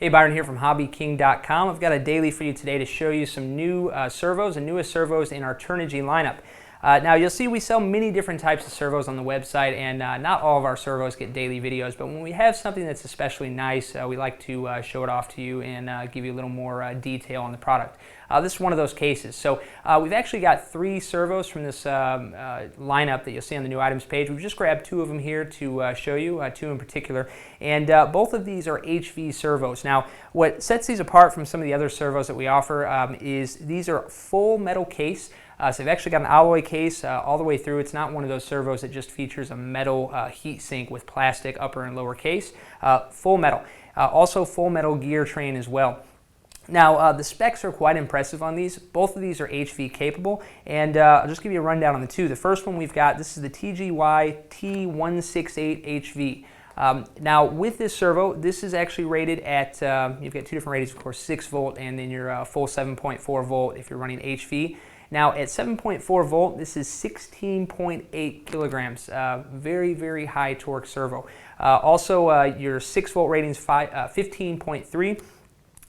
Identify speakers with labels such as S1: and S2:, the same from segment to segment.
S1: Hey, Byron here from HobbyKing.com. I've got a daily for you today to show you some new servos, the newest servos in our Turnigy lineup. Now you'll see we sell many different types of servos on the website, and not all of our servos get daily videos, but when we have something that's especially nice, we like to show it off to you and give you a little more detail on the product. This is one of those cases. So we've actually got 3 servos from this lineup that you'll see on the new items page. We've just grabbed 2 of them here to show you, 2 in particular, and both of these are HV servos. Now what sets these apart from some of the other servos that we offer is these are full metal case. So they've actually got an alloy case all the way through. It's not one of those servos that just features a metal heat sink with plastic upper and lower case. Full metal. Also full metal gear train as well. Now the specs are quite impressive on these. Both of these are HV capable, and I'll just give you a rundown on the 2. The first one we've got, this is the TGY T168HV. Now with this servo, this is actually rated at, you've got 2 different ratings, of course, 6 volt and then your full 7.4 volt if you're running HV. Now at 7.4 volt, this is 16.8 kilograms, very, very high torque servo. Also your 6 volt rating is 15.3.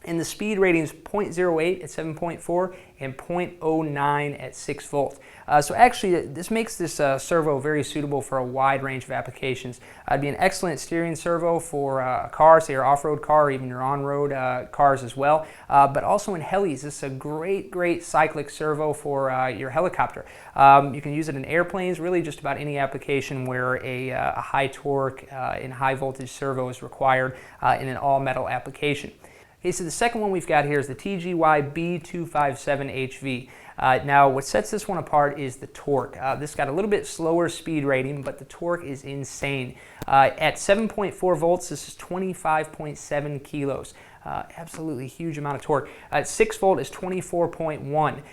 S1: And the speed ratings 0.08 at 7.4 and 0.09 at 6 volts. So actually this makes this servo very suitable for a wide range of applications. It'd be an excellent steering servo for a car, say your off-road car or even your on-road cars as well. But also in helis, this is a great cyclic servo for your helicopter. You can use it in airplanes, really just about any application where a high torque and high voltage servo is required in an all-metal application. Okay, so the second one we've got here is the TGY B257HV. Now what sets this one apart is the torque. This got a little bit slower speed rating, but the torque is insane. At 7.4 volts, this is 25.7 kilos. Absolutely huge amount of torque. At 6 volt is 24.1.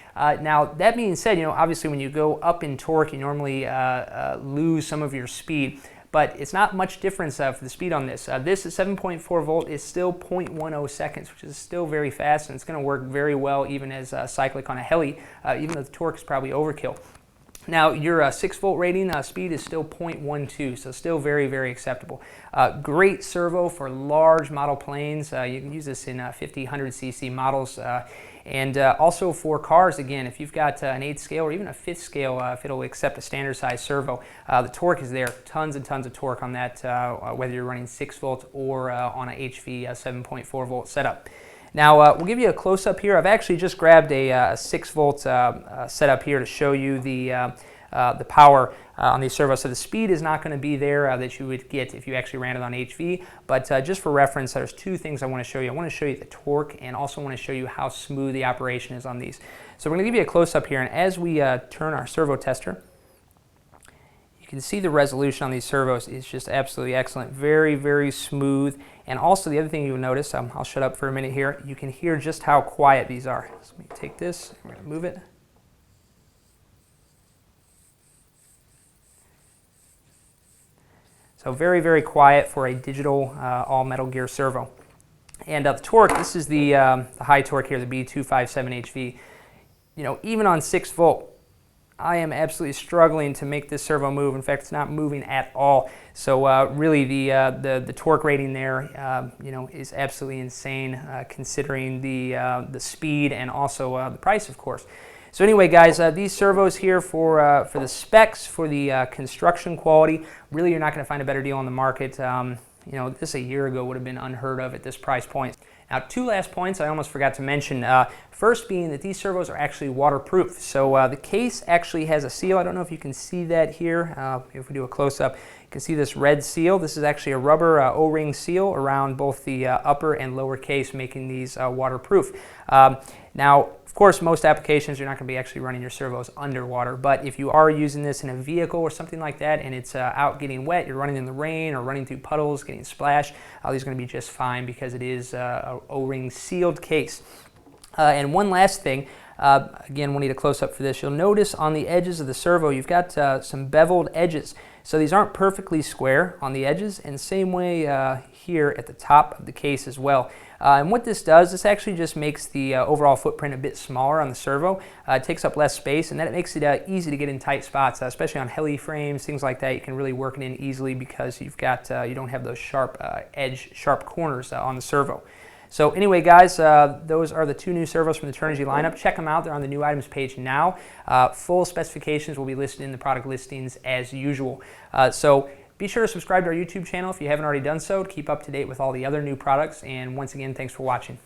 S1: Now that being said, obviously when you go up in torque, you normally lose some of your speed. But it's not much difference for the speed on this. This at 7.4 volt is still 0.10 seconds, which is still very fast, and it's going to work very well even as cyclic on a heli, even though the torque is probably overkill. Now your 6 volt rating speed is still 0.12, so still very, very acceptable. Great servo for large model planes. You can use this in 50, 100 cc models. And also for cars, again, if you've got an 8th scale or even a 5th scale, if it'll accept a standard size servo, the torque is there. Tons and tons of torque on that, whether you're running 6 volt or on a HV 7.4 volt setup. Now we'll give you a close-up here. I've actually just grabbed a 6 volt setup here to show you the power on these servos. So the speed is not going to be there that you would get if you actually ran it on HV, but just for reference, there's 2 things I want to show you. I want to show you the torque, and also want to show you how smooth the operation is on these. So we're going to give you a close-up here, and as we turn our servo tester, you can see the resolution on these servos is just absolutely excellent. Very, very smooth. And also the other thing you'll notice, I'll shut up for a minute here, you can hear just how quiet these are. So let me take this, I'm going to move it. So very, very quiet for a digital all-metal gear servo. And the torque, this is the high torque here, the B257HV. Even on 6 volt, I am absolutely struggling to make this servo move. In fact, it's not moving at all. So really the torque rating there, is absolutely insane considering the speed and also the price, of course. So anyway, guys, these servos here for the specs, for the construction quality, really you're not going to find a better deal on the market. This a year ago would have been unheard of at this price point. Now, 2 last points I almost forgot to mention. First being that these servos are actually waterproof. So the case actually has a seal. I don't know if you can see that here. If we do a close-up, you can see this red seal. This is actually a rubber O-ring seal around both the upper and lower case, making these waterproof. Now, of course, most applications you're not going to be actually running your servos underwater, but if you are using this in a vehicle or something like that and it's out getting wet, you're running in the rain or running through puddles, getting splashed, these are going to be just fine because it is a O-ring sealed case. And one last thing, again, we'll need a close-up for this. You'll notice on the edges of the servo you've got some beveled edges. So these aren't perfectly square on the edges, and same way here at the top of the case as well. And what this does, this actually just makes the overall footprint a bit smaller on the servo. It takes up less space, and then it makes it easy to get in tight spots, especially on heli frames, things like that. You can really work it in easily because you've got you don't have those sharp corners on the servo. So anyway, guys, those are the 2 new servos from the Turnigy lineup. Check them out. They're on the new items page now. Full specifications will be listed in the product listings as usual. So be sure to subscribe to our YouTube channel if you haven't already done so to keep up to date with all the other new products. And once again, thanks for watching.